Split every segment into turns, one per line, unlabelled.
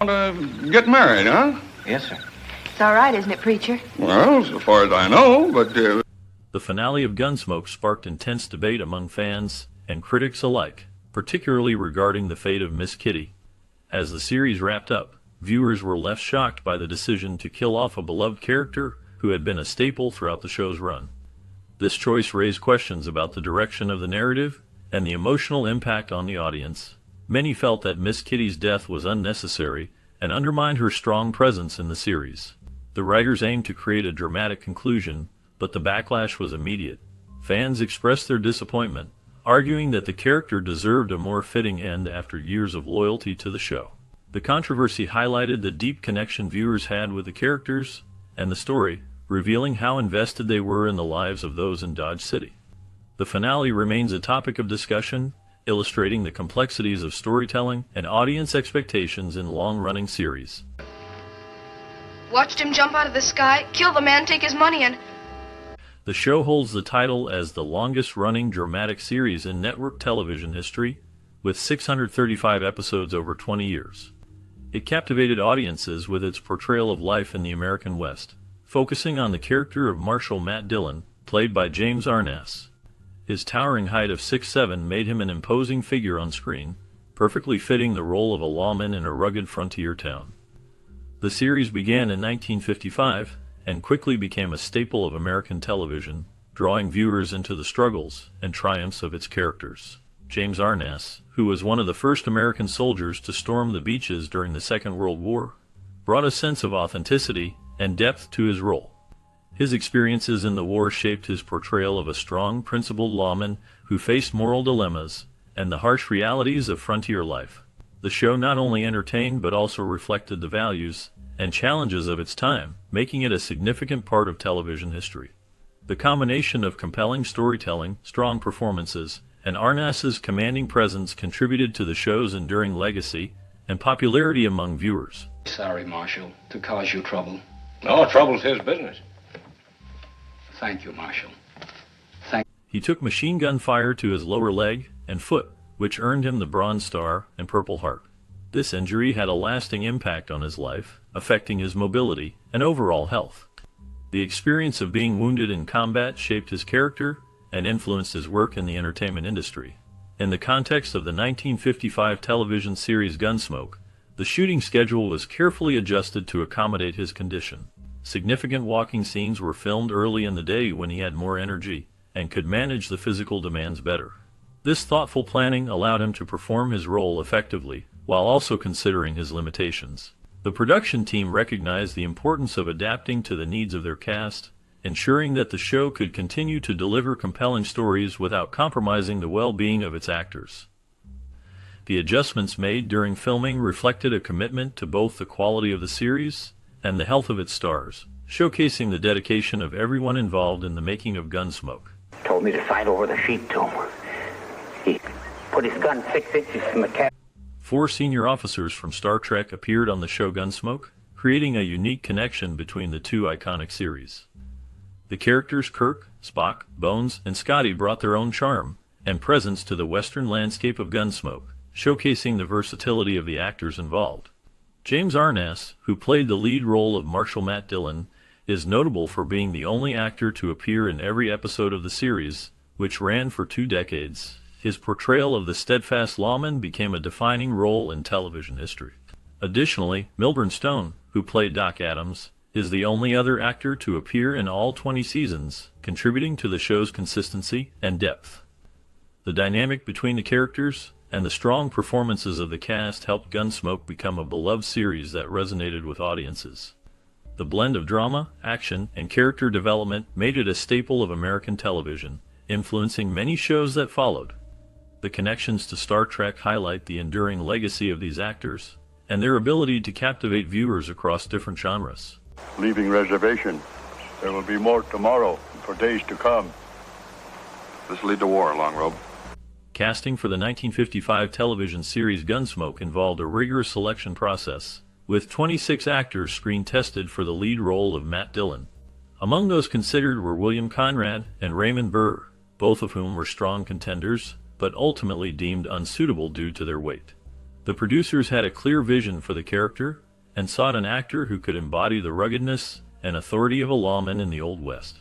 Get married, huh?
Yes, sir.
It's all right, isn't it, preacher?
Well, so far as I know, but...
The finale of Gunsmoke sparked intense debate among fans and critics alike, particularly regarding the fate of Miss Kitty. As the series wrapped up, viewers were left shocked by the decision to kill off a beloved character who had been a staple throughout the show's run. This choice raised questions about the direction of the narrative and the emotional impact on the audience. Many felt that Miss Kitty's death was unnecessary and undermined her strong presence in the series. The writers aimed to create a dramatic conclusion, but the backlash was immediate. Fans expressed their disappointment, arguing that the character deserved a more fitting end after years of loyalty to the show. The controversy highlighted the deep connection viewers had with the characters and the story, revealing how invested they were in the lives of those in Dodge City. The finale remains a topic of discussion, illustrating the complexities of storytelling and audience expectations in long-running series.
Watched him jump out of the sky, kill the man, take his money, and...
The show holds the title as the longest-running dramatic series in network television history, with 635 episodes over 20 years. It captivated audiences with its portrayal of life in the American West, focusing on the character of Marshal Matt Dillon, played by James Arness. His towering height of 6'7" made him an imposing figure on screen, perfectly fitting the role of a lawman in a rugged frontier town. The series began in 1955 and quickly became a staple of American television, drawing viewers into the struggles and triumphs of its characters. James Arness, who was one of the first American soldiers to storm the beaches during the Second World War, brought a sense of authenticity and depth to his role. His experiences in the war shaped his portrayal of a strong, principled lawman who faced moral dilemmas and the harsh realities of frontier life. The show not only entertained but also reflected the values and challenges of its time, making it a significant part of television history. The combination of compelling storytelling, strong performances, and Arness's commanding presence contributed to the show's enduring legacy and popularity among viewers.
Sorry, Marshal, to cause you trouble.
No, trouble's his business.
Thank you, Marshal.
He took machine gun fire to his lower leg and foot, which earned him the Bronze Star and Purple Heart. This injury had a lasting impact on his life, affecting his mobility and overall health. The experience of being wounded in combat shaped his character and influenced his work in the entertainment industry. In the context of the 1955 television series Gunsmoke, the shooting schedule was carefully adjusted to accommodate his condition. Significant walking scenes were filmed early in the day when he had more energy and could manage the physical demands better. This thoughtful planning allowed him to perform his role effectively, while also considering his limitations. The production team recognized the importance of adapting to the needs of their cast, ensuring that the show could continue to deliver compelling stories without compromising the well-being of its actors. The adjustments made during filming reflected a commitment to both the quality of the series and the health of its stars, showcasing the dedication of everyone involved in the making of Gunsmoke.
Told me to fight over the sheep to him. He put his gun 6 inches from the cap.
4 senior officers from Star Trek appeared on the show Gunsmoke, creating a unique connection between the two iconic series. The characters Kirk, Spock, Bones, and Scotty brought their own charm and presence to the western landscape of Gunsmoke, showcasing the versatility of the actors involved. James Arness, who played the lead role of Marshal Matt Dillon, is notable for being the only actor to appear in every episode of the series, which ran for 2 decades. His portrayal of the steadfast lawman became a defining role in television history. Additionally, Milburn Stone, who played Doc Adams, is the only other actor to appear in all 20 seasons, contributing to the show's consistency and depth. The dynamic between the characters and the strong performances of the cast helped Gunsmoke become a beloved series that resonated with audiences. The blend of drama, action, and character development made it a staple of American television, influencing many shows that followed. The connections to Star Trek highlight the enduring legacy of these actors and their ability to captivate viewers across different genres.
Leaving reservation. There will be more tomorrow and for days to come. This will lead to war, Longrobe.
Casting for the 1955 television series Gunsmoke involved a rigorous selection process, with 26 actors screen-tested for the lead role of Matt Dillon. Among those considered were William Conrad and Raymond Burr, both of whom were strong contenders, but ultimately deemed unsuitable due to their weight. The producers had a clear vision for the character and sought an actor who could embody the ruggedness and authority of a lawman in the Old West.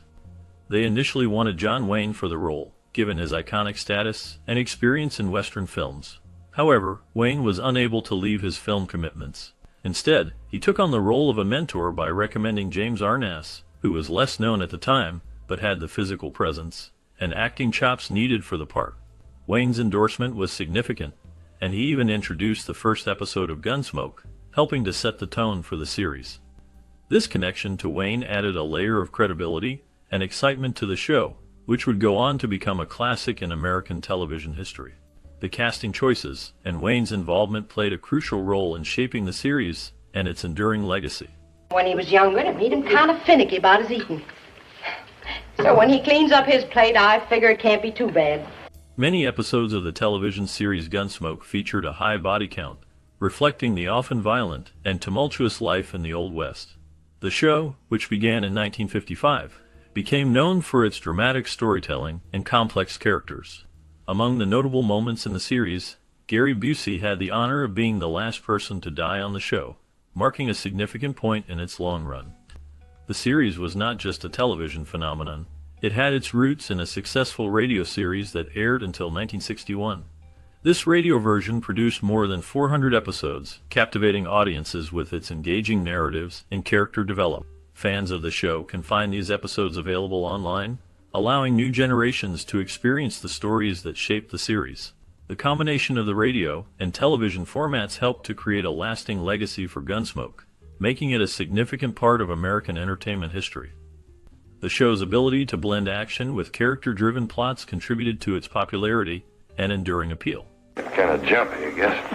They initially wanted John Wayne for the role, given his iconic status and experience in Western films. However, Wayne was unable to leave his film commitments. Instead, he took on the role of a mentor by recommending James Arness, who was less known at the time, but had the physical presence and acting chops needed for the part. Wayne's endorsement was significant, and he even introduced the first episode of Gunsmoke, helping to set the tone for the series. This connection to Wayne added a layer of credibility and excitement to the show, which would go on to become a classic in American television history. The casting choices and Wayne's involvement played a crucial role in shaping the series and its enduring legacy.
When he was younger, it made him kind of finicky about his eating. So when he cleans up his plate, I figure it can't be too bad.
Many episodes of the television series Gunsmoke featured a high body count, reflecting the often violent and tumultuous life in the Old West. The show, which began in 1955, became known for its dramatic storytelling and complex characters. Among the notable moments in the series, Gary Busey had the honor of being the last person to die on the show, marking a significant point in its long run. The series was not just a television phenomenon. It had its roots in a successful radio series that aired until 1961. This radio version produced more than 400 episodes, captivating audiences with its engaging narratives and character development. Fans of the show can find these episodes available online, allowing new generations to experience the stories that shaped the series. The combination of the radio and television formats helped to create a lasting legacy for Gunsmoke, making it a significant part of American entertainment history. The show's ability to blend action with character-driven plots contributed to its popularity and enduring appeal.
Kind of jumpy, I guess.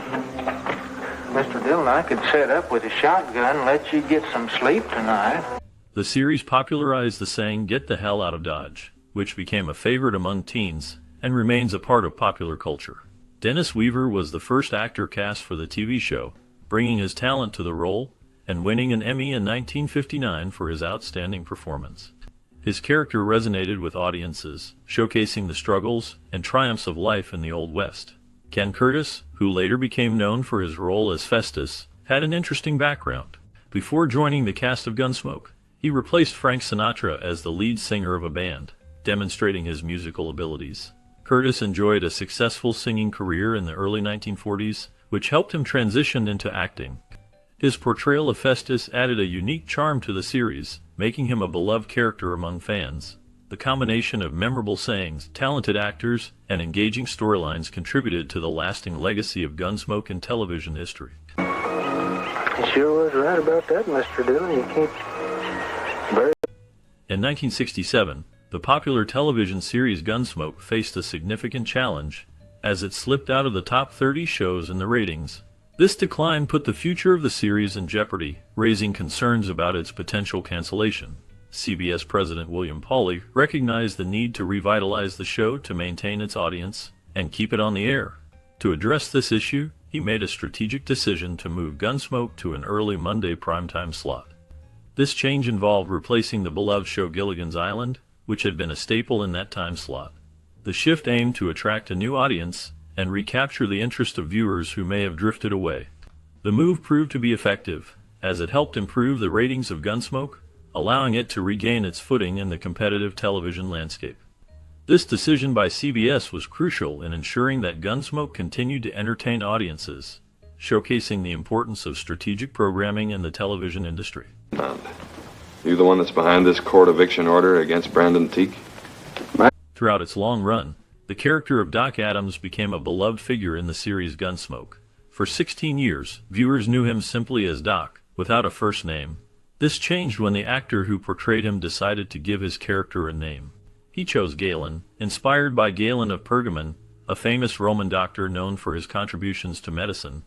Mr. Dillon, I could set up with a shotgun and let you get some sleep tonight.
The series popularized the saying, "Get the hell out of Dodge," which became a favorite among teens and remains a part of popular culture. Dennis Weaver was the first actor cast for the TV show, bringing his talent to the role and winning an Emmy in 1959 for his outstanding performance. His character resonated with audiences, showcasing the struggles and triumphs of life in the Old West. Ken Curtis, who later became known for his role as Festus, had an interesting background. Before joining the cast of Gunsmoke, he replaced Frank Sinatra as the lead singer of a band, demonstrating his musical abilities. Curtis enjoyed a successful singing career in the early 1940s, which helped him transition into acting. His portrayal of Festus added a unique charm to the series, making him a beloved character among fans. The combination of memorable sayings, talented actors, and engaging storylines contributed to the lasting legacy of Gunsmoke in television history.
You sure was right about that, Mr. Dillon. You can't...
In 1967, the popular television series Gunsmoke faced a significant challenge, as it slipped out of the top 30 shows in the ratings. This decline put the future of the series in jeopardy, raising concerns about its potential cancellation. CBS President William Pauly recognized the need to revitalize the show to maintain its audience and keep it on the air. To address this issue, he made a strategic decision to move Gunsmoke to an early Monday primetime slot. This change involved replacing the beloved show Gilligan's Island, which had been a staple in that time slot. The shift aimed to attract a new audience and recapture the interest of viewers who may have drifted away. The move proved to be effective, as it helped improve the ratings of Gunsmoke, allowing it to regain its footing in the competitive television landscape. This decision by CBS was crucial in ensuring that Gunsmoke continued to entertain audiences, showcasing the importance of strategic programming in the television industry.
You the one that's behind this court eviction order against Brandon Teague?
Throughout its long run, the character of Doc Adams became a beloved figure in the series Gunsmoke. For 16 years, viewers knew him simply as Doc, without a first name. This changed when the actor who portrayed him decided to give his character a name. He chose Galen, inspired by Galen of Pergamon, a famous Roman doctor known for his contributions to medicine.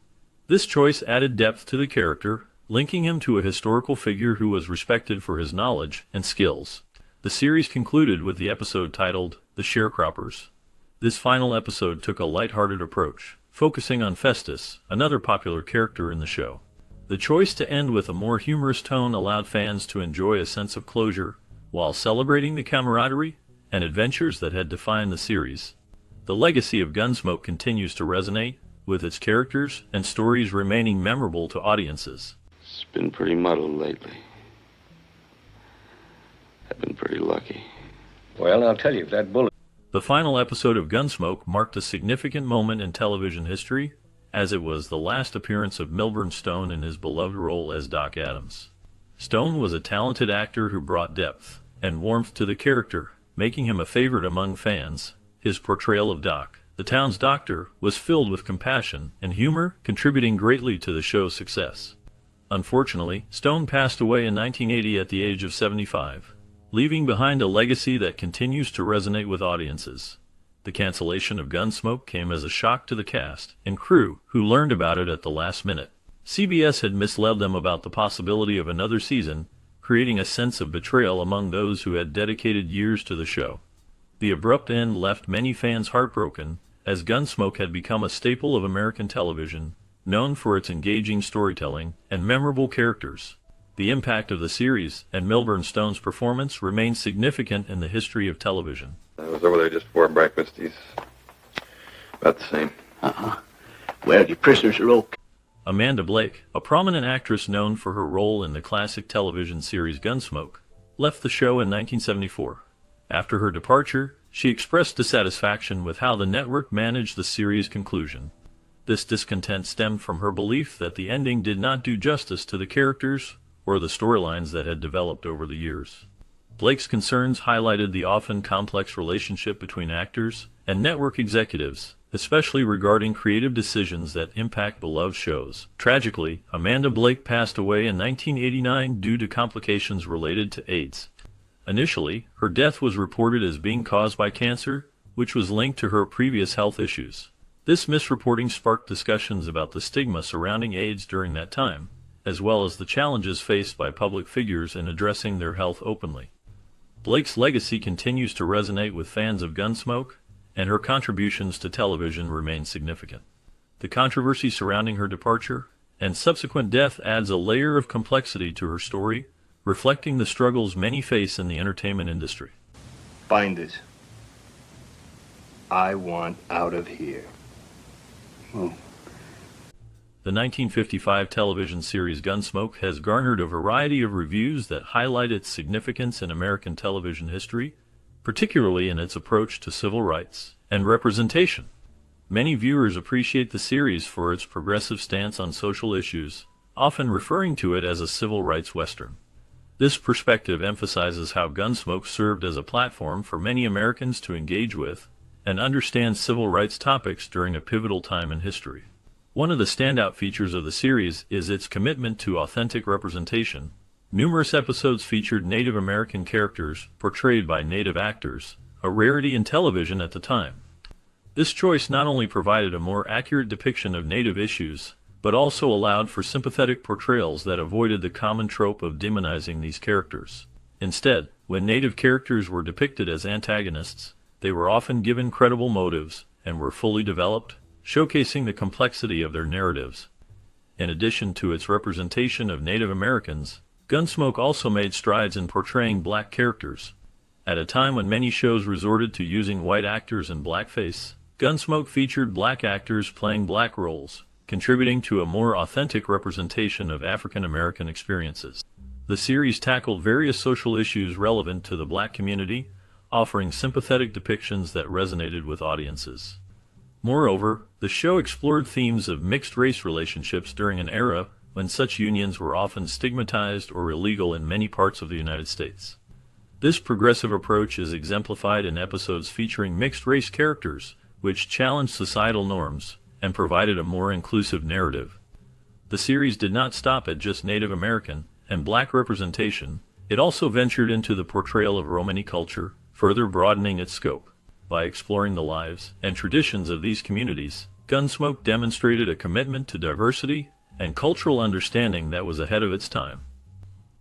This choice added depth to the character, linking him to a historical figure who was respected for his knowledge and skills. The series concluded with the episode titled The Sharecroppers. This final episode took a lighthearted approach, focusing on Festus, another popular character in the show. The choice to end with a more humorous tone allowed fans to enjoy a sense of closure, while celebrating the camaraderie and adventures that had defined the series. The legacy of Gunsmoke continues to resonate, with its characters and stories remaining memorable to audiences.
It's been pretty muddled lately. I've been pretty lucky.
Well, I'll tell you, if that bullet...
The final episode of Gunsmoke marked a significant moment in television history, as it was the last appearance of Milburn Stone in his beloved role as Doc Adams. Stone was a talented actor who brought depth and warmth to the character, making him a favorite among fans. His portrayal of Doc, the town's doctor, was filled with compassion and humor, contributing greatly to the show's success. Unfortunately, Stone passed away in 1980 at the age of 75, leaving behind a legacy that continues to resonate with audiences. The cancellation of Gunsmoke came as a shock to the cast and crew, who learned about it at the last minute. CBS had misled them about the possibility of another season, creating a sense of betrayal among those who had dedicated years to the show. The abrupt end left many fans heartbroken, as Gunsmoke had become a staple of American television, known for its engaging storytelling and memorable characters. The impact of the series and Milburn Stone's performance remains significant in the history of television.
I was over there just before breakfast. He's about the same.
Well, your prisoners are okay.
Amanda Blake, a prominent actress known for her role in the classic television series Gunsmoke, left the show in 1974. After her departure, she expressed dissatisfaction with how the network managed the series' conclusion. This discontent stemmed from her belief that the ending did not do justice to the characters or the storylines that had developed over the years. Blake's concerns highlighted the often complex relationship between actors and network executives, especially regarding creative decisions that impact beloved shows. Tragically, Amanda Blake passed away in 1989 due to complications related to AIDS. Initially, her death was reported as being caused by cancer, which was linked to her previous health issues. This misreporting sparked discussions about the stigma surrounding AIDS during that time, as well as the challenges faced by public figures in addressing their health openly. Blake's legacy continues to resonate with fans of Gunsmoke, and her contributions to television remain significant. The controversy surrounding her departure and subsequent death adds a layer of complexity to her story, reflecting the struggles many face in the entertainment industry.
Find this. I want out of here.
The 1955 television series Gunsmoke has garnered a variety of reviews that highlight its significance in American television history, particularly in its approach to civil rights and representation. Many viewers appreciate the series for its progressive stance on social issues, often referring to it as a civil rights western. This perspective emphasizes how Gunsmoke served as a platform for many Americans to engage with and understand civil rights topics during a pivotal time in history. One of the standout features of the series is its commitment to authentic representation. Numerous episodes featured Native American characters portrayed by Native actors, a rarity in television at the time. This choice not only provided a more accurate depiction of Native issues, but also allowed for sympathetic portrayals that avoided the common trope of demonizing these characters. Instead, when Native characters were depicted as antagonists, they were often given credible motives and were fully developed, showcasing the complexity of their narratives. In addition to its representation of Native Americans, Gunsmoke also made strides in portraying black characters. At a time when many shows resorted to using white actors in blackface, Gunsmoke featured black actors playing black roles, contributing to a more authentic representation of African American experiences. The series tackled various social issues relevant to the black community, offering sympathetic depictions that resonated with audiences. Moreover, the show explored themes of mixed-race relationships during an era when such unions were often stigmatized or illegal in many parts of the United States. This progressive approach is exemplified in episodes featuring mixed-race characters, which challenged societal norms and provided a more inclusive narrative. The series did not stop at just Native American and black representation. It also ventured into the portrayal of Romani culture, further broadening its scope. By exploring the lives and traditions of these communities, Gunsmoke demonstrated a commitment to diversity and cultural understanding that was ahead of its time.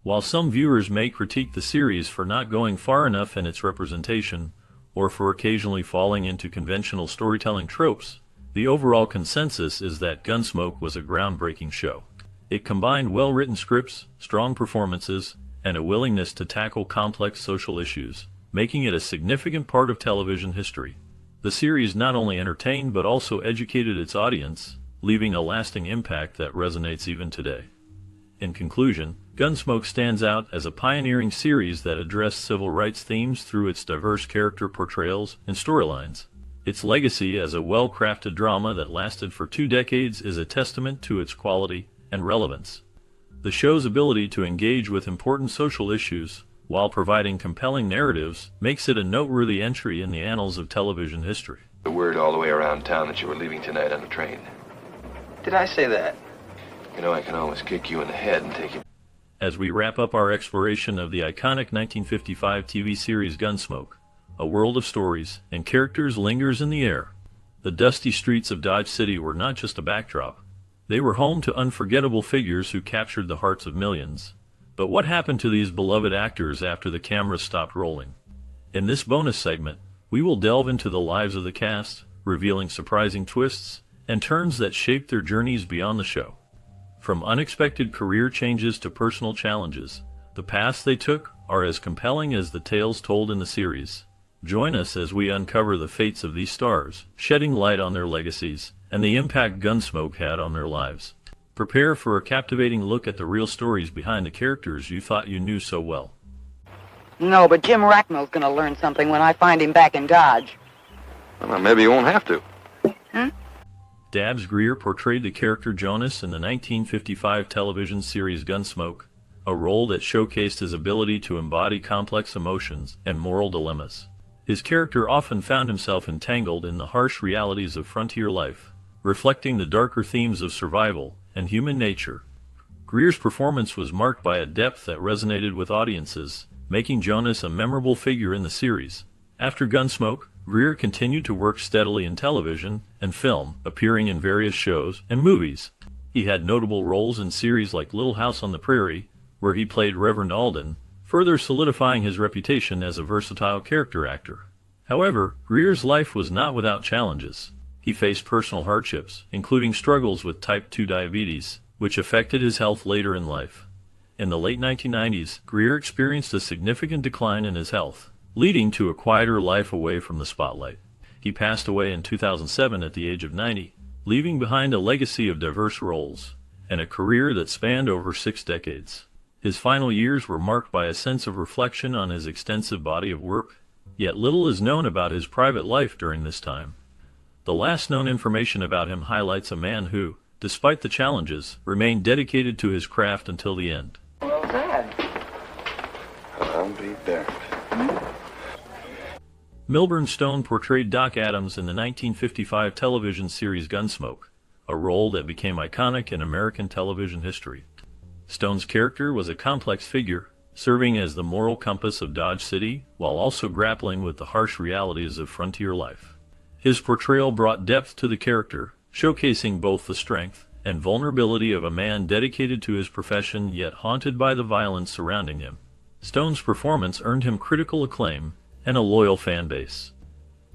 While some viewers may critique the series for not going far enough in its representation, or for occasionally falling into conventional storytelling tropes, the overall consensus is that Gunsmoke was a groundbreaking show. It combined well-written scripts, strong performances, and a willingness to tackle complex social issues, making it a significant part of television history. The series not only entertained but also educated its audience, leaving a lasting impact that resonates even today. In conclusion, Gunsmoke stands out as a pioneering series that addressed civil rights themes through its diverse character portrayals and storylines. Its legacy as a well-crafted drama that lasted for 2 decades is a testament to its quality and relevance. The show's ability to engage with important social issues while providing compelling narratives makes it a noteworthy entry in the annals of television history.
The word all the way around town that you were leaving tonight on the train.
Did I say that?
You know, I can always kick you in the head and take you.
As we wrap up our exploration of the iconic 1955 TV series Gunsmoke, a world of stories and characters lingers in the air. The dusty streets of Dodge City were not just a backdrop. They were home to unforgettable figures who captured the hearts of millions. But what happened to these beloved actors after the cameras stopped rolling? In this bonus segment, we will delve into the lives of the cast, revealing surprising twists and turns that shaped their journeys beyond the show. From unexpected career changes to personal challenges, the paths they took are as compelling as the tales told in the series. Join us as we uncover the fates of these stars, shedding light on their legacies and the impact Gunsmoke had on their lives. Prepare for a captivating look at the real stories behind the characters you thought you knew so well.
No, but Jim Racknell's going to learn something when I find him back in Dodge.
Well, maybe you won't have to.
Dabbs Greer portrayed the character Jonas in the 1955 television series Gunsmoke, a role that showcased his ability to embody complex emotions and moral dilemmas. His character often found himself entangled in the harsh realities of frontier life, reflecting the darker themes of survival and human nature. Greer's performance was marked by a depth that resonated with audiences, making Jonas a memorable figure in the series. After Gunsmoke, Greer continued to work steadily in television and film, appearing in various shows and movies. He had notable roles in series like Little House on the Prairie, where he played Reverend Alden, further solidifying his reputation as a versatile character actor. However, Greer's life was not without challenges. He faced personal hardships, including struggles with type 2 diabetes, which affected his health later in life. In the late 1990s, Greer experienced a significant decline in his health, leading to a quieter life away from the spotlight. He passed away in 2007 at the age of 90, leaving behind a legacy of diverse roles and a career that spanned over 6 decades. His final years were marked by a sense of reflection on his extensive body of work, yet little is known about his private life during this time. The last known information about him highlights a man who, despite the challenges, remained dedicated to his craft until the end.
Well, Dad. I'll be there.
Milburn Stone portrayed Doc Adams in the 1955 television series Gunsmoke, a role that became iconic in American television history. Stone's character was a complex figure, serving as the moral compass of Dodge City while also grappling with the harsh realities of frontier life. His portrayal brought depth to the character, showcasing both the strength and vulnerability of a man dedicated to his profession yet haunted by the violence surrounding him. Stone's performance earned him critical acclaim and a loyal fan base.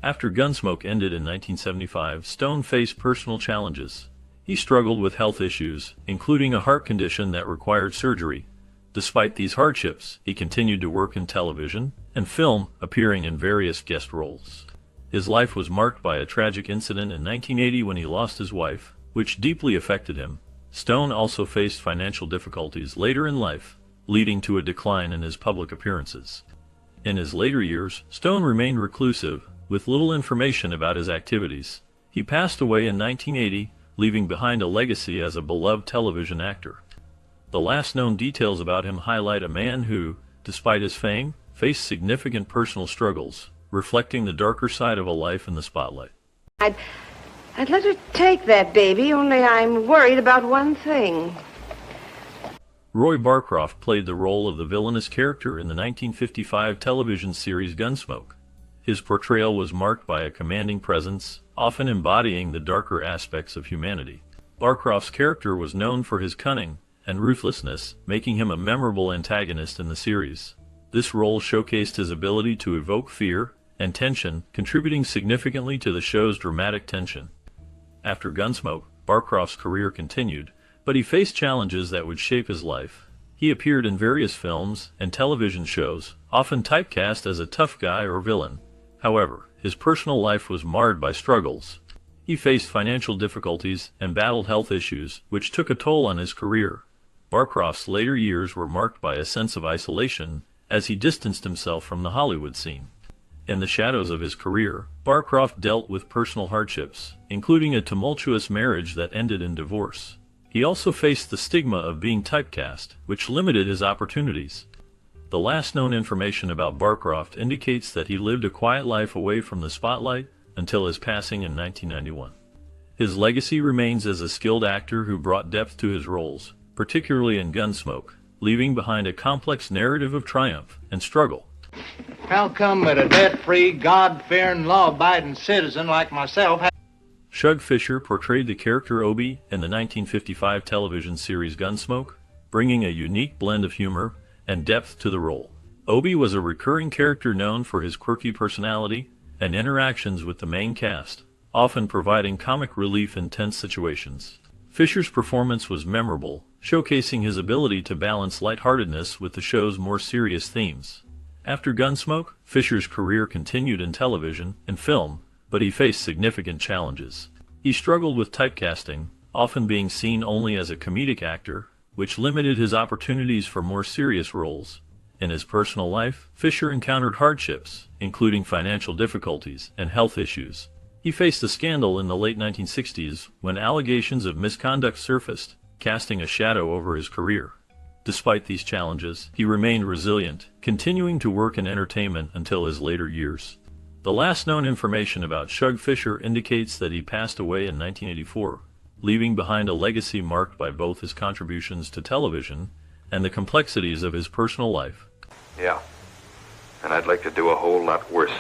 After Gunsmoke ended in 1975, Stone faced personal challenges. He struggled with health issues, including a heart condition that required surgery. Despite these hardships, he continued to work in television and film, appearing in various guest roles. His life was marked by a tragic incident in 1980 when he lost his wife, which deeply affected him. Stone also faced financial difficulties later in life, leading to a decline in his public appearances. In his later years, Stone remained reclusive, with little information about his activities. He passed away in 1980, leaving behind a legacy as a beloved television actor. The last known details about him highlight a man who, despite his fame, faced significant personal struggles, reflecting the darker side of a life in the spotlight.
I'd let her take that baby, only I'm worried about one thing.
Roy Barcroft played the role of the villainous character in the 1955 television series Gunsmoke. His portrayal was marked by a commanding presence, often embodying the darker aspects of humanity. Barcroft's character was known for his cunning and ruthlessness, making him a memorable antagonist in the series. This role showcased his ability to evoke fear and tension, contributing significantly to the show's dramatic tension. After Gunsmoke, Barcroft's career continued, but he faced challenges that would shape his life. He appeared in various films and television shows, often typecast as a tough guy or villain. However, his personal life was marred by struggles. He faced financial difficulties and battled health issues, which took a toll on his career. Barcroft's later years were marked by a sense of isolation as he distanced himself from the Hollywood scene. In the shadows of his career, Barcroft dealt with personal hardships, including a tumultuous marriage that ended in divorce. He also faced the stigma of being typecast, which limited his opportunities. The last known information about Barcroft indicates that he lived a quiet life away from the spotlight until his passing in 1991. His legacy remains as a skilled actor who brought depth to his roles, particularly in Gunsmoke, leaving behind a complex narrative of triumph and struggle.
How come that a debt-free, God-fearing, law-abiding citizen like myself...
Shug Fisher portrayed the character Obie in the 1955 television series Gunsmoke, bringing a unique blend of humor and depth to the role. Obie was a recurring character known for his quirky personality and interactions with the main cast, often providing comic relief in tense situations. Fisher's performance was memorable, showcasing his ability to balance lightheartedness with the show's more serious themes. After Gunsmoke, Fisher's career continued in television and film, but he faced significant challenges. He struggled with typecasting, often being seen only as a comedic actor, which limited his opportunities for more serious roles. In his personal life, Fisher encountered hardships, including financial difficulties and health issues. He faced a scandal in the late 1960s when allegations of misconduct surfaced, casting a shadow over his career. Despite these challenges, he remained resilient, continuing to work in entertainment until his later years. The last known information about Shug Fisher indicates that he passed away in 1984, leaving behind a legacy marked by both his contributions to television and the complexities of his personal life.
Yeah, and I'd like to do a whole lot worse.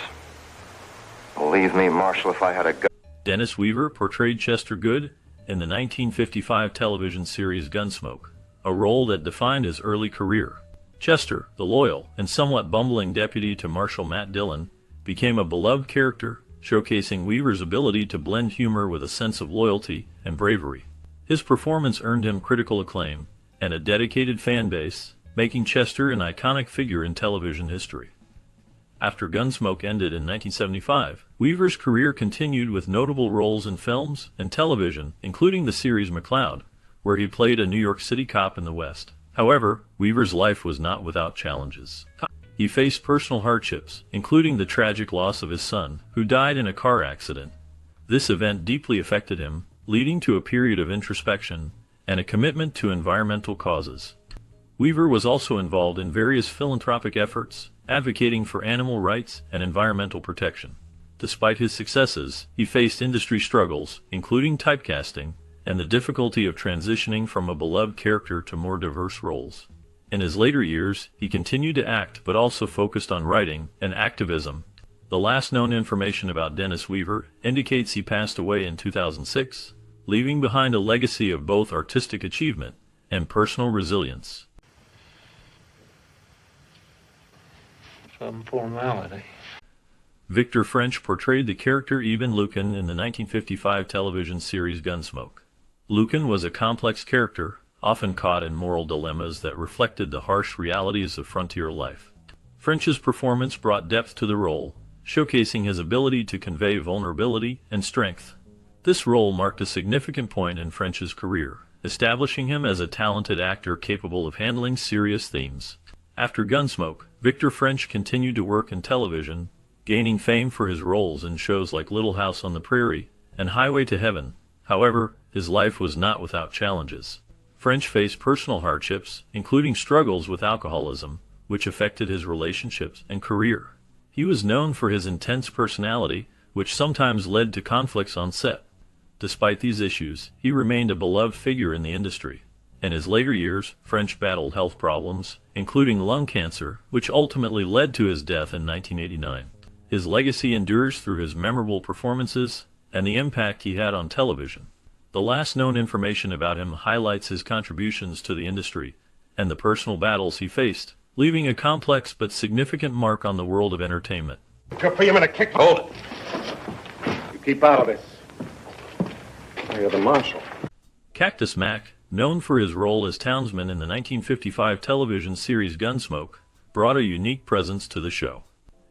Believe me, Marshal, if I had a gun...
Dennis Weaver portrayed Chester Goode in the 1955 television series Gunsmoke, a role that defined his early career. Chester, the loyal and somewhat bumbling deputy to Marshal Matt Dillon, became a beloved character, showcasing Weaver's ability to blend humor with a sense of loyalty and bravery. His performance earned him critical acclaim and a dedicated fan base, making Chester an iconic figure in television history. After Gunsmoke ended in 1975, Weaver's career continued with notable roles in films and television, including the series McCloud, where he played a New York City cop in the West. However, Weaver's life was not without challenges. He faced personal hardships, including the tragic loss of his son, who died in a car accident. This event deeply affected him, leading to a period of introspection and a commitment to environmental causes. Weaver was also involved in various philanthropic efforts, advocating for animal rights and environmental protection. Despite his successes, he faced industry struggles, including typecasting, and the difficulty of transitioning from a beloved character to more diverse roles. In his later years, he continued to act but also focused on writing and activism. The last known information about Dennis Weaver indicates he passed away in 2006, leaving behind a legacy of both artistic achievement and personal resilience.
Some formality.
Victor French portrayed the character Eben Lucan in the 1955 television series Gunsmoke. Lucan was a complex character, often caught in moral dilemmas that reflected the harsh realities of frontier life. French's performance brought depth to the role, showcasing his ability to convey vulnerability and strength. This role marked a significant point in French's career, establishing him as a talented actor capable of handling serious themes. After Gunsmoke, Victor French continued to work in television, gaining fame for his roles in shows like Little House on the Prairie and Highway to Heaven. However, his life was not without challenges. French faced personal hardships, including struggles with alcoholism, which affected his relationships and career. He was known for his intense personality, which sometimes led to conflicts on set. Despite these issues, he remained a beloved figure in the industry. In his later years, French battled health problems, including lung cancer, which ultimately led to his death in 1989. His legacy endures through his memorable performances and the impact he had on television. The last known information about him highlights his contributions to the industry and the personal battles he faced, leaving a complex but significant mark on the world of entertainment.
Good for you, a kick. Hold it. You keep out of this. You're the marshal.
Cactus Mac, known for his role as townsman in the 1955 television series Gunsmoke, brought a unique presence to the show.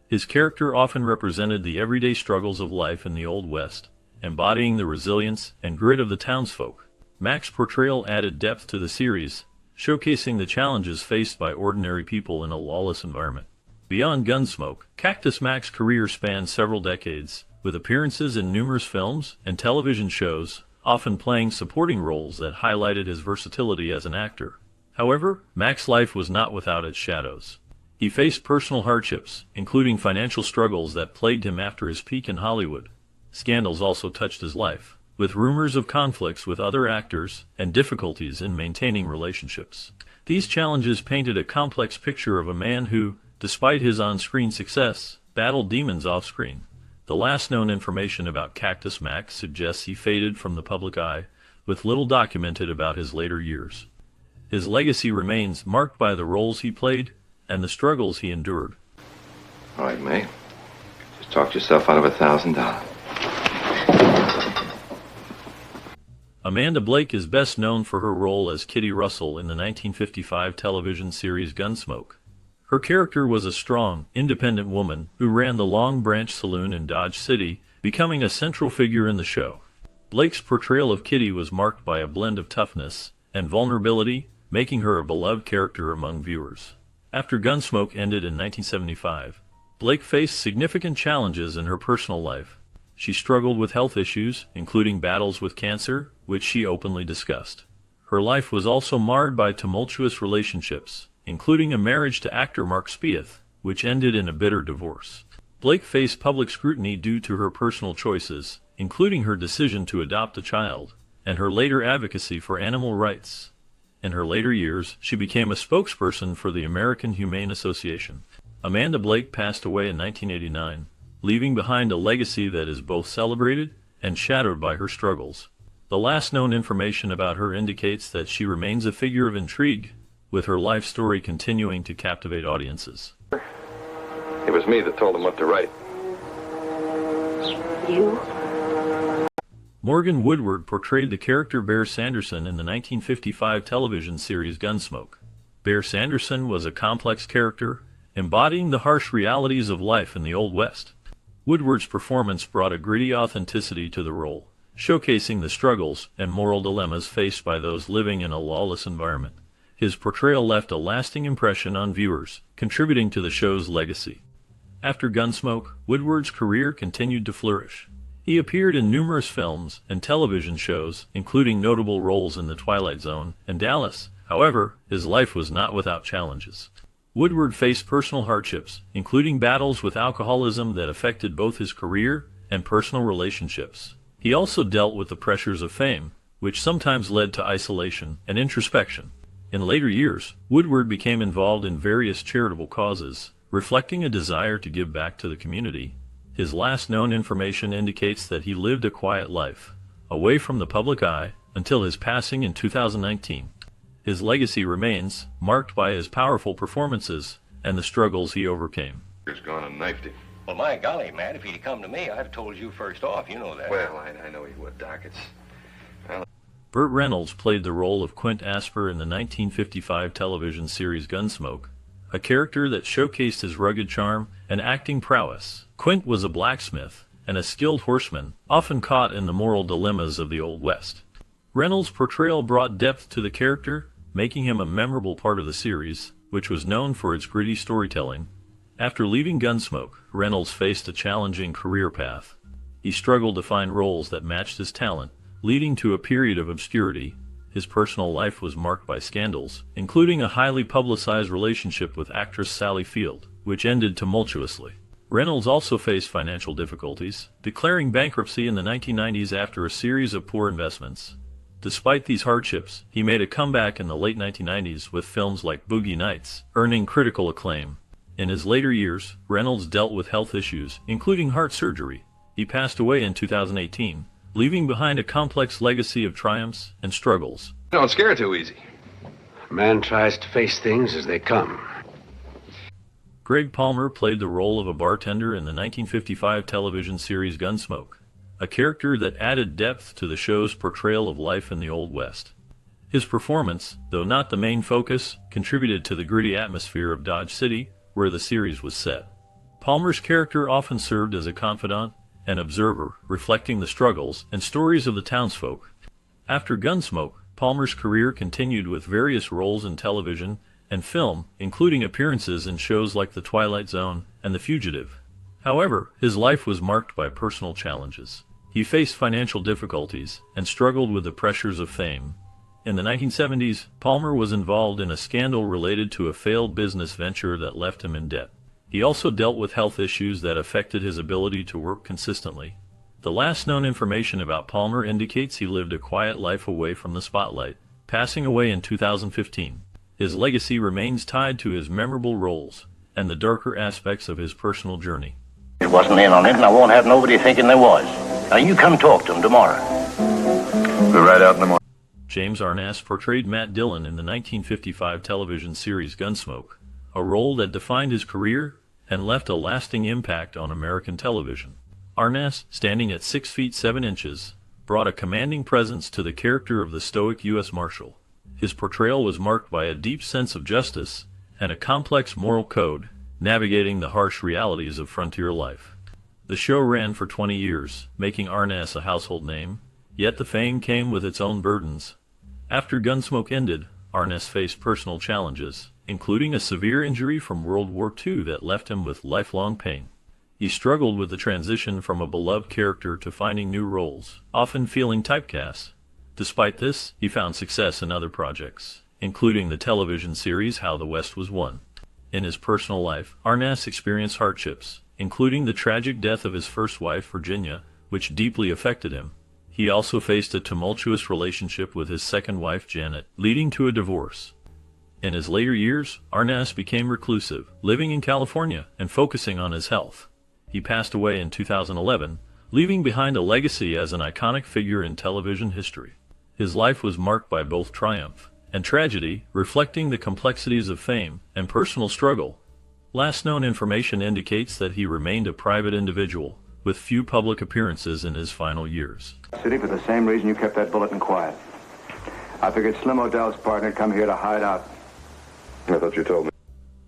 His character often represented the everyday struggles of life in the Old West, embodying the resilience and grit of the townsfolk. Mac's portrayal added depth to the series, showcasing the challenges faced by ordinary people in a lawless environment. Beyond Gunsmoke, Cactus Mac's career spanned several decades, with appearances in numerous films and television shows, often playing supporting roles that highlighted his versatility as an actor. However, Mac's life was not without its shadows. He faced personal hardships, including financial struggles that plagued him after his peak in Hollywood. Scandals also touched his life, with rumors of conflicts with other actors and difficulties in maintaining relationships. These challenges painted a complex picture of a man who, despite his on-screen success, battled demons off-screen. The last known information about Cactus Mac suggests he faded from the public eye, with little documented about his later years. His legacy remains marked by the roles he played and the struggles he endured.
All right, May. Just talked yourself out of $1,000.
Amanda Blake is best known for her role as Kitty Russell in the 1955 television series Gunsmoke. Her character was a strong, independent woman who ran the Long Branch Saloon in Dodge City, becoming a central figure in the show. Blake's portrayal of Kitty was marked by a blend of toughness and vulnerability, making her a beloved character among viewers. After Gunsmoke ended in 1975, Blake faced significant challenges in her personal life. She struggled with health issues, including battles with cancer, which she openly discussed. Her life was also marred by tumultuous relationships, including a marriage to actor Mark Spieth, which ended in a bitter divorce. Blake faced public scrutiny due to her personal choices, including her decision to adopt a child, and her later advocacy for animal rights. In her later years, she became a spokesperson for the American Humane Association. Amanda Blake passed away in 1989, leaving behind a legacy that is both celebrated and shadowed by her struggles. The last known information about her indicates that she remains a figure of intrigue, with her life story continuing to captivate audiences.
It was me that told him what to write.
You?
Morgan Woodward portrayed the character Bear Sanderson in the 1955 television series Gunsmoke. Bear Sanderson was a complex character, embodying the harsh realities of life in the Old West. Woodward's performance brought a gritty authenticity to the role, showcasing the struggles and moral dilemmas faced by those living in a lawless environment. His portrayal left a lasting impression on viewers, contributing to the show's legacy. After Gunsmoke, Woodward's career continued to flourish. He appeared in numerous films and television shows, including notable roles in The Twilight Zone and Dallas. However, his life was not without challenges. Woodward faced personal hardships, including battles with alcoholism that affected both his career and personal relationships. He also dealt with the pressures of fame, which sometimes led to isolation and introspection. In later years, Woodward became involved in various charitable causes, reflecting a desire to give back to the community. His last known information indicates that he lived a quiet life, away from the public eye, until his passing in 2019. His legacy remains, marked by his powerful performances and the struggles he overcame.
He's gone and knifed him.
Well, my golly, Matt, if he'd come to me, I'd have told you first off. You know that.
Well, I know he would, Doc.
Burt Reynolds played the role of Quint Asper in the 1955 television series Gunsmoke, a character that showcased his rugged charm and acting prowess. Quint was a blacksmith and a skilled horseman, often caught in the moral dilemmas of the Old West. Reynolds' portrayal brought depth to the character, making him a memorable part of the series, which was known for its gritty storytelling. After leaving Gunsmoke, Reynolds faced a challenging career path. He struggled to find roles that matched his talent, leading to a period of obscurity. His personal life was marked by scandals, including a highly publicized relationship with actress Sally Field, which ended tumultuously. Reynolds also faced financial difficulties, declaring bankruptcy in the 1990s after a series of poor investments. Despite these hardships, he made a comeback in the late 1990s with films like Boogie Nights, earning critical acclaim. In his later years, Reynolds dealt with health issues, including heart surgery. He passed away in 2018, leaving behind a complex legacy of triumphs and struggles.
Don't scare too easy.
A man tries to face things as they come.
Greg Palmer played the role of a bartender in the 1955 television series Gunsmoke, a character that added depth to the show's portrayal of life in the Old West. His performance, though not the main focus, contributed to the gritty atmosphere of Dodge City, where the series was set. Palmer's character often served as a confidant and observer, reflecting the struggles and stories of the townsfolk. After Gunsmoke, Palmer's career continued with various roles in television and film, including appearances in shows like The Twilight Zone and The Fugitive. However, his life was marked by personal challenges. He faced financial difficulties and struggled with the pressures of fame. In the 1970s, Palmer was involved in a scandal related to a failed business venture that left him in debt. He also dealt with health issues that affected his ability to work consistently. The last known information about Palmer indicates he lived a quiet life away from the spotlight, passing away in 2015. His legacy remains tied to his memorable roles and the darker aspects of his personal journey.
It wasn't in on it, and I won't have nobody thinking there was. Now you come talk to him tomorrow.
We'll ride out in the morning.
James Arness portrayed Matt Dillon in the 1955 television series Gunsmoke, a role that defined his career and left a lasting impact on American television. Arness, standing at 6 feet 7 inches, brought a commanding presence to the character of the stoic U.S. Marshal. His portrayal was marked by a deep sense of justice and a complex moral code, navigating the harsh realities of frontier life. The show ran for 20 years, making Arness a household name, yet the fame came with its own burdens. After Gunsmoke ended, Arness faced personal challenges, including a severe injury from World War II that left him with lifelong pain. He struggled with the transition from a beloved character to finding new roles, often feeling typecast. Despite this, he found success in other projects, including the television series How the West Was Won. In his personal life, Arness experienced hardships, including the tragic death of his first wife, Virginia, which deeply affected him. He also faced a tumultuous relationship with his second wife, Janet, leading to a divorce. In his later years, Arness became reclusive, living in California and focusing on his health. He passed away in 2011, leaving behind a legacy as an iconic figure in television history. His life was marked by both triumph and tragedy, reflecting the complexities of fame and personal struggle. Last known information indicates that he remained a private individual, with few public appearances in his final years.
City for the same reason you kept that bulletin quiet. I figured Slim Odell's partner had come here to hide out.
I thought you told me.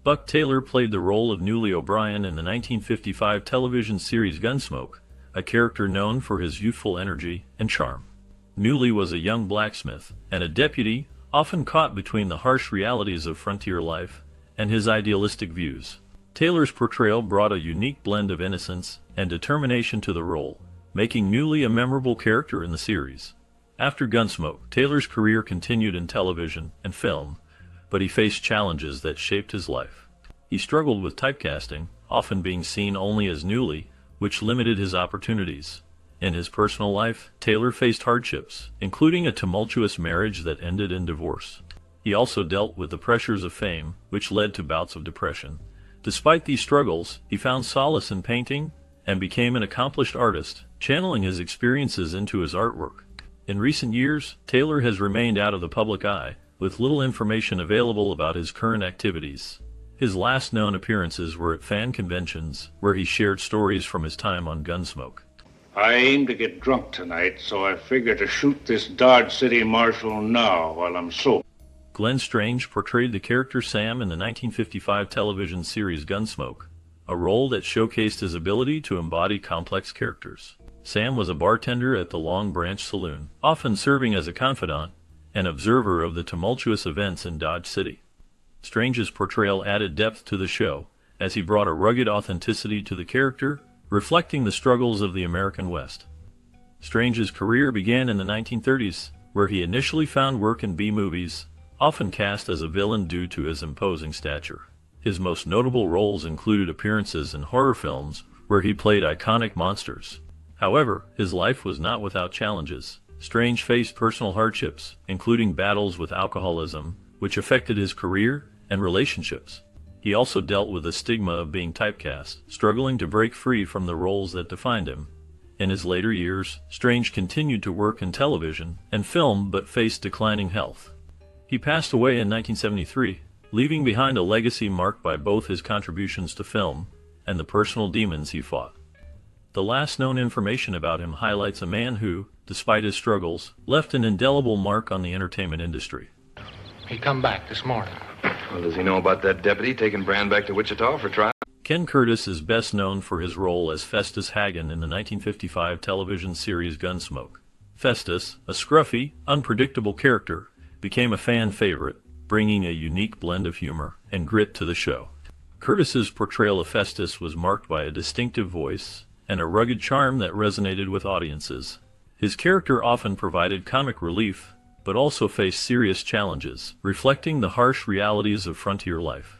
Buck Taylor played the role of Newly O'Brien in the 1955 television series Gunsmoke, a character known for his youthful energy and charm. Newly was a young blacksmith and a deputy, often caught between the harsh realities of frontier life and his idealistic views. Taylor's portrayal brought a unique blend of innocence and determination to the role, making Newly a memorable character in the series. After Gunsmoke, Taylor's career continued in television and film, but he faced challenges that shaped his life. He struggled with typecasting, often being seen only as Newly, which limited his opportunities. In his personal life, Taylor faced hardships, including a tumultuous marriage that ended in divorce. He also dealt with the pressures of fame, which led to bouts of depression. Despite these struggles, he found solace in painting and became an accomplished artist, channeling his experiences into his artwork. In recent years, Taylor has remained out of the public eye, with little information available about his current activities. His last known appearances were at fan conventions, where he shared stories from his time on Gunsmoke.
I aim to get drunk tonight, so I figure to shoot this Dodge City Marshal now while I'm sober.
Glenn Strange portrayed the character Sam in the 1955 television series Gunsmoke, a role that showcased his ability to embody complex characters. Sam was a bartender at the Long Branch Saloon, often serving as a confidant and observer of the tumultuous events in Dodge City. Strange's portrayal added depth to the show, as he brought a rugged authenticity to the character, reflecting the struggles of the American West. Strange's career began in the 1930s, where he initially found work in B-movies, often cast as a villain due to his imposing stature. His most notable roles included appearances in horror films, where he played iconic monsters. However, his life was not without challenges. Strange faced personal hardships, including battles with alcoholism, which affected his career and relationships. He also dealt with the stigma of being typecast, struggling to break free from the roles that defined him. In his later years, Strange continued to work in television and film but faced declining health. He passed away in 1973, leaving behind a legacy marked by both his contributions to film and the personal demons he fought. The last known information about him highlights a man who, despite his struggles, left an indelible mark on the entertainment industry.
He come back this morning.
Well, does he know about that deputy taking Brand back to Wichita for trial?
Ken Curtis is best known for his role as Festus Hagen in the 1955 television series Gunsmoke. Festus, a scruffy, unpredictable character, became a fan favorite, bringing a unique blend of humor and grit to the show. Curtis's portrayal of Festus was marked by a distinctive voice and a rugged charm that resonated with audiences. His character often provided comic relief, but also faced serious challenges, reflecting the harsh realities of frontier life.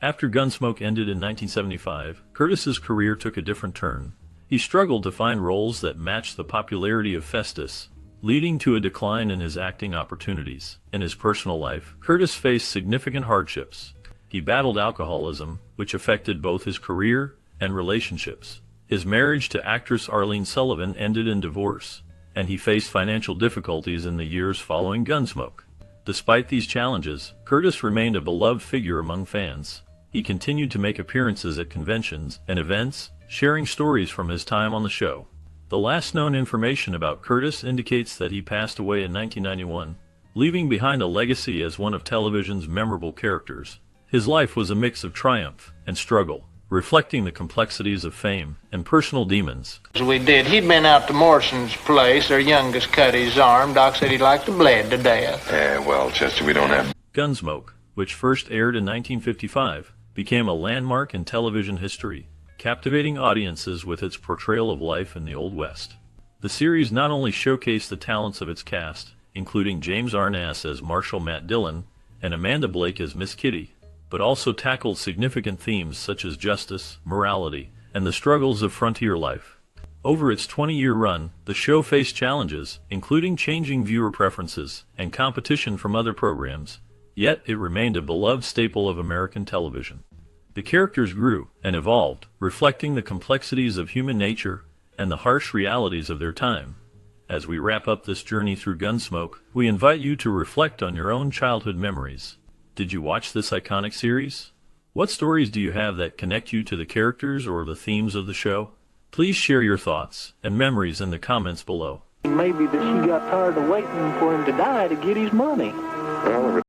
After Gunsmoke ended in 1975, Curtis's career took a different turn. He struggled to find roles that matched the popularity of Festus, leading to a decline in his acting opportunities. In his personal life, Curtis faced significant hardships. He battled alcoholism, which affected both his career and relationships. His marriage to actress Arlene Sullivan ended in divorce, and he faced financial difficulties in the years following Gunsmoke. Despite these challenges, Curtis remained a beloved figure among fans. He continued to make appearances at conventions and events, sharing stories from his time on the show. The last known information about Curtis indicates that he passed away in 1991, leaving behind a legacy as one of television's memorable characters. His life was a mix of triumph and struggle, reflecting the complexities of fame and personal demons.
We did. He'd been out to Morrison's place. Their youngest cut his arm. Doc said he'd like to bled to death.
Well, Chester, we don't have...
Gunsmoke, which first aired in 1955, became a landmark in television history, captivating audiences with its portrayal of life in the Old West. The series not only showcased the talents of its cast, including James Arness as Marshal Matt Dillon and Amanda Blake as Miss Kitty, but also tackled significant themes such as justice, morality, and the struggles of frontier life. Over its 20-year run, the show faced challenges, including changing viewer preferences and competition from other programs, yet it remained a beloved staple of American television. The characters grew and evolved, reflecting the complexities of human nature and the harsh realities of their time. As we wrap up this journey through Gunsmoke, we invite you to reflect on your own childhood memories. Did you watch this iconic series? What stories do you have that connect you to the characters or the themes of the show? Please share your thoughts and memories in the comments below.
Maybe that she got tired of waiting for him to die to get his money.
Well,